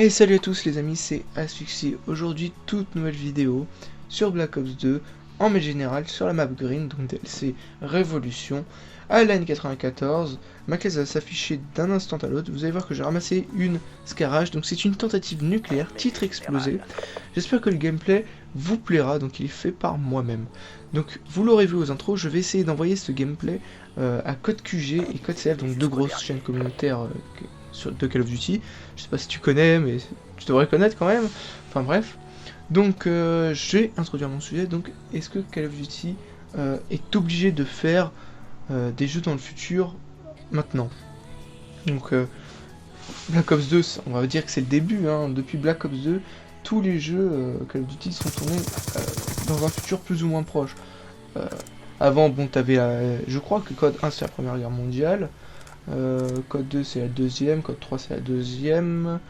Et salut à tous les amis, c'est Asphyxie. Aujourd'hui, toute nouvelle vidéo sur Black Ops 2 en mode général sur la map Green, donc DLC Révolution, à l'année 94. Ma classe va s'afficher d'un instant à l'autre. Vous allez voir que j'ai ramassé une Scarage, donc c'est une tentative nucléaire, titre explosé. J'espère que le gameplay vous plaira, donc il est fait par moi-même. Donc vous l'aurez vu aux intros, je vais essayer d'envoyer ce gameplay à Code QG et Code CF, donc deux grosses chaînes communautaires de Call of Duty. Je sais pas si tu connais, mais tu devrais connaître quand même. Enfin bref. Donc je vais introduire mon sujet. Donc est-ce que Call of Duty est obligé de faire des jeux dans le futur maintenant? Donc Black Ops 2, on va dire que c'est le début. Hein. Depuis Black Ops 2, tous les jeux Call of Duty sont tournés dans un futur plus ou moins proche. Avant, bon, t'avais je crois que Code 1 c'est la Première Guerre mondiale. Code 2 c'est la deuxième, Code 3 c'est la deuxième,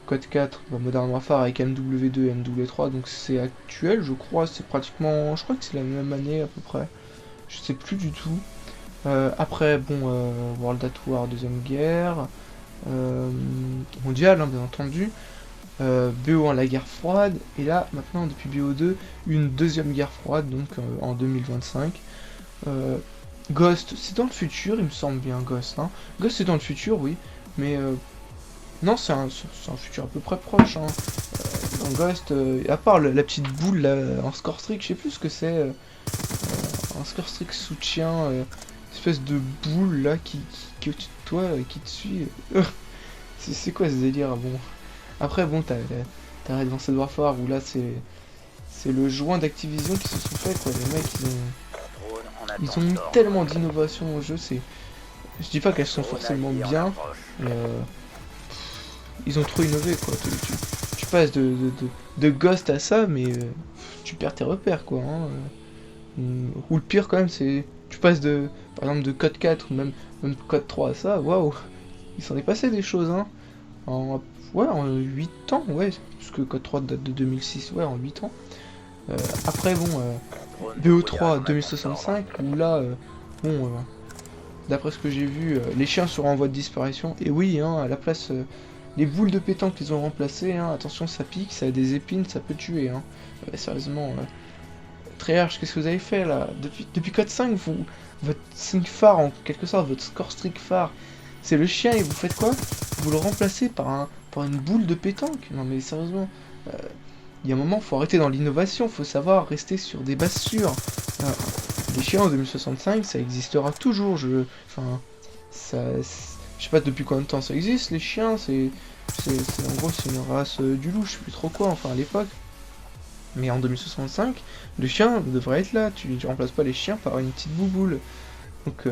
Code 4 Modern Warfare avec MW2 et MW3, donc c'est actuel je crois, c'est pratiquement, je crois que c'est la même année à peu près, je sais plus du tout. Après bon, World at War, deuxième guerre mondiale hein, bien entendu, BO1 la guerre froide, et là maintenant depuis BO2 une deuxième guerre froide donc en 2025. Ghost, c'est dans le futur, il me semble bien, Ghost. Hein. Ghost, c'est dans le futur, oui, mais non, c'est un futur à peu près proche. Hein. Dans Ghost, à part la petite boule là, en score streak, je sais plus ce que c'est. Un score streak soutien, espèce de boule là qui est au-dessus de toi, qui te suit. C'est quoi ce délire? Bon, après, bon, t'as Advanced Warfare où là c'est le joint d'Activision qui se sont fait, quoi. Les mecs, ils ont mis tellement d'innovation au jeu, je dis pas qu'elles sont forcément bien, mais ils ont trop innové quoi. Tu passes de Ghost à ça, mais tu perds tes repères quoi. Hein. Ou le pire quand même, c'est tu passes par exemple de Code 4 ou même Code 3 à ça, waouh, il s'en est passé des choses hein. En 8 ans, ouais, parce que Code 3 date de 2006, ouais, en 8 ans. Après bon, BO3 2065, où là, bon, d'après ce que j'ai vu, les chiens seront en voie de disparition. Et oui, hein, à la place, les boules de pétanque qu'ils ont remplacées, hein, attention ça pique, ça a des épines, ça peut tuer. Hein. Sérieusement, Treyarch, qu'est-ce que vous avez fait là? Depuis Code 5, votre sync phare, en quelque sorte, votre score streak phare, c'est le chien et vous faites quoi? Vous le remplacez par une boule de pétanque? Non mais sérieusement, il y a un moment, faut arrêter dans l'innovation, faut savoir rester sur des bases sûres. Les chiens en 2065, ça existera toujours. Enfin, je sais pas depuis combien de temps ça existe. Les chiens, en gros, c'est une race du loup, je sais plus trop quoi. Enfin, à l'époque. Mais en 2065, le chien devrait être là. Tu remplaces pas les chiens par une petite bouboule. Donc,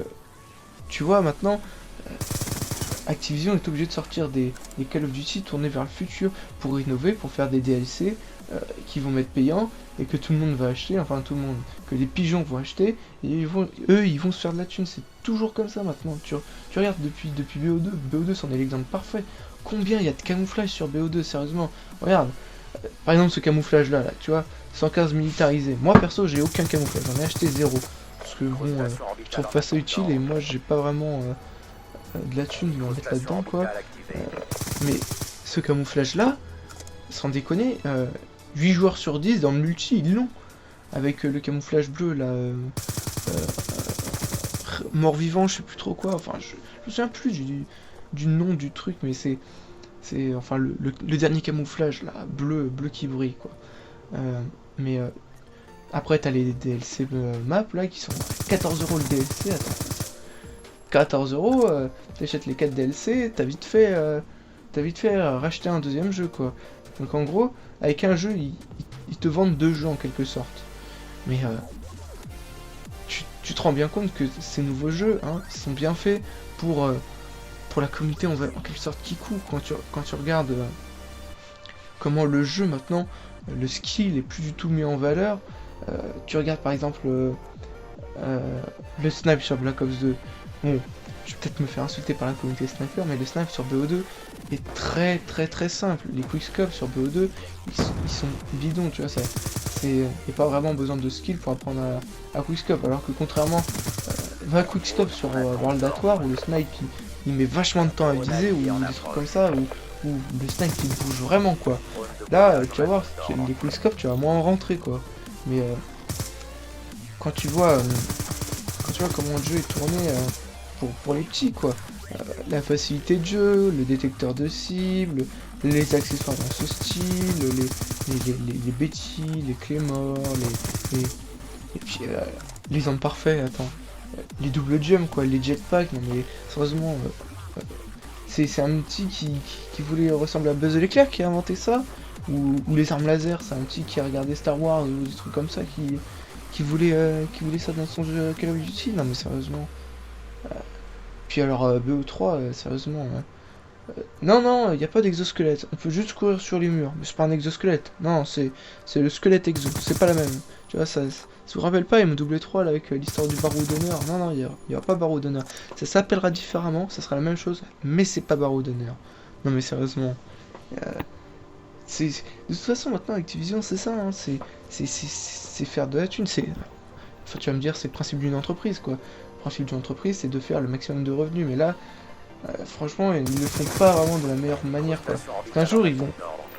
tu vois maintenant. Activision est obligé de sortir des Call of Duty tournés vers le futur pour innover, pour faire des DLC qui vont être payants et que tout le monde va acheter, enfin tout le monde, que les pigeons vont acheter et eux ils vont se faire de la thune. C'est toujours comme ça maintenant. Tu regardes depuis BO2, BO2 c'en est l'exemple parfait. Combien il y a de camouflage sur BO2, sérieusement. Regarde, par exemple ce camouflage là, tu vois, 115 militarisé. Moi perso j'ai aucun camouflage, j'en ai acheté 0. Parce que bon, je trouve pas ça utile et moi j'ai pas vraiment de la thune à mettre là-dedans quoi. Mais ce camouflage là, sans déconner, 8 joueurs sur 10 dans le multi ils l'ont. Avec le camouflage bleu là, mort-vivant, je sais plus trop quoi, enfin je me souviens plus du nom du truc, mais c'est enfin le dernier camouflage là, bleu qui brille quoi. Mais après t'as les DLC map là qui sont 14 € le DLC, attends. 14 €, t'achètes les 4 DLC, t'as vite fait racheter un deuxième jeu quoi. Donc en gros, avec un jeu, ils te vendent deux jeux en quelque sorte. Mais tu te rends bien compte que ces nouveaux jeux hein, sont bien faits pour la communauté en quelque sorte kikou. Quand tu regardes comment le jeu maintenant, le skill est plus du tout mis en valeur. Tu regardes par exemple le snipe sur Black Ops 2. Bon, je vais peut-être me faire insulter par la communauté sniper, mais le snipe sur BO2 est très simple. Les quickscopes sur BO2, ils sont bidons, tu vois, il n'y a pas vraiment besoin de skill pour apprendre à quickscope, alors que contrairement va quickscope sur World at War, où le snipe il met vachement de temps à viser, ou des trucs comme ça, ou où le snipe il bouge vraiment quoi. Là, tu vas voir, les quickscopes, tu vas moins en rentrer quoi. Mais quand tu vois comment le jeu est tourné pour les petits quoi. La facilité de jeu, le détecteur de cible, les accessoires dans ce style, les bêtis, les clés morts, et puis les armes parfaits, attends. Les double jump quoi, les jetpacks, non mais sérieusement, c'est un petit qui voulait ressembler à Buzz l'éclair qui a inventé ça, ou les armes laser, c'est un petit qui a regardé Star Wars ou des trucs comme ça qui voulait ça dans son jeu Call of Duty, non mais sérieusement. Puis alors BO3, sérieusement, non, il n'y a pas d'exosquelette, on peut juste courir sur les murs, mais c'est pas un exosquelette, non, c'est le squelette exo, c'est pas la même, tu vois, ça vous rappelle pas MW3 là, avec l'histoire du barreau d'honneur, non, il y aura pas barreau d'honneur, ça s'appellera différemment, ça sera la même chose, mais c'est pas barreau d'honneur, non mais sérieusement, de toute façon maintenant Activision c'est ça, hein, c'est faire de la thune, enfin tu vas me dire c'est le principe d'une entreprise quoi, le principe d'une entreprise c'est de faire le maximum de revenus, mais là, franchement, ils ne le font pas vraiment de la meilleure manière quoi. Un jour ils vont.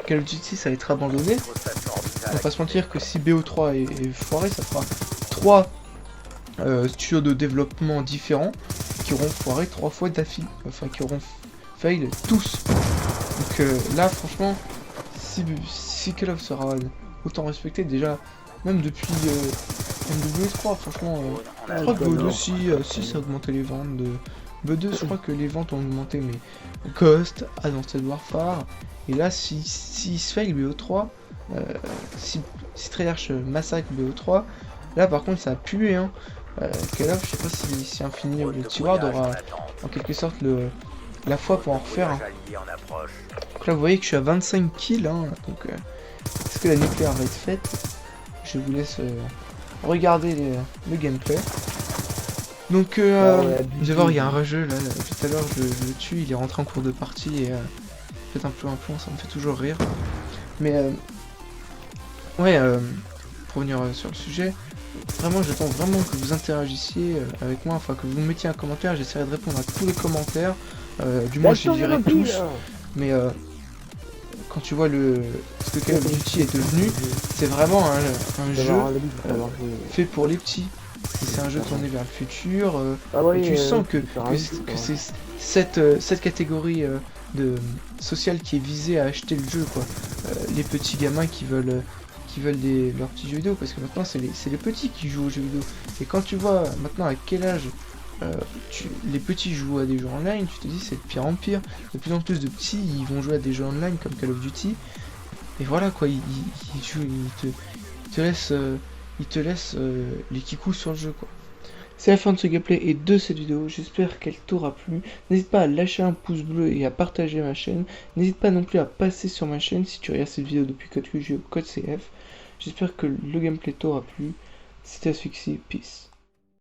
Call of Duty ça va être abandonné. On va pas se mentir que si BO3 est foiré, ça fera 3 studios de développement différents qui auront foiré 3 fois d'affilée. Enfin qui auront fail tous. Donc là franchement, si Call of sera autant respecté déjà, même depuis MW3, franchement, je crois que BO2 si ça a augmenté les ventes de. BO2 je crois que les ventes ont augmenté, mais Ghost, Advanced Warfare, et là si se fail BO3, si Treyarch massacre BO3, là par contre ça a pué hein. Call of, je sais pas si Infinity ou le T-Ward aura en quelque sorte la foi pour en refaire hein. Donc là vous voyez que je suis à 25 kills hein, donc est-ce que la nucléaire va être faite? Je vous laisse regarder le gameplay. Donc, vous allez voir, il y a un rageux là, tout à l'heure je le tue, il est rentré en cours de partie et peut-être un plomb, ça me fait toujours rire. Mais, ouais, pour revenir sur le sujet, vraiment j'attends vraiment que vous interagissiez avec moi, enfin que vous me mettiez un commentaire, j'essaierai de répondre à tous les commentaires, du moins je les dirai tous, mais quand tu vois ce que Call of Duty est devenu, c'est vraiment un jeu fait pour les petits. C'est un jeu tourné vers le futur, et tu sens que c'est cette catégorie sociale qui est visée à acheter le jeu quoi. Les petits gamins qui veulent leurs petits jeux vidéo, parce que maintenant c'est les petits qui jouent aux jeux vidéo. Et quand tu vois maintenant à quel âge les petits jouent à des jeux online, tu te dis c'est de pire en pire. De plus en plus de petits ils vont jouer à des jeux online comme Call of Duty. Et voilà quoi, ils te laissent les kikous sur le jeu quoi. C'est la fin de ce gameplay et de cette vidéo, j'espère qu'elle t'aura plu. N'hésite pas à lâcher un pouce bleu et à partager ma chaîne. N'hésite pas non plus à passer sur ma chaîne si tu regardes cette vidéo depuis code QG ou code CF. J'espère que le gameplay t'aura plu. C'était Asphyxie, peace.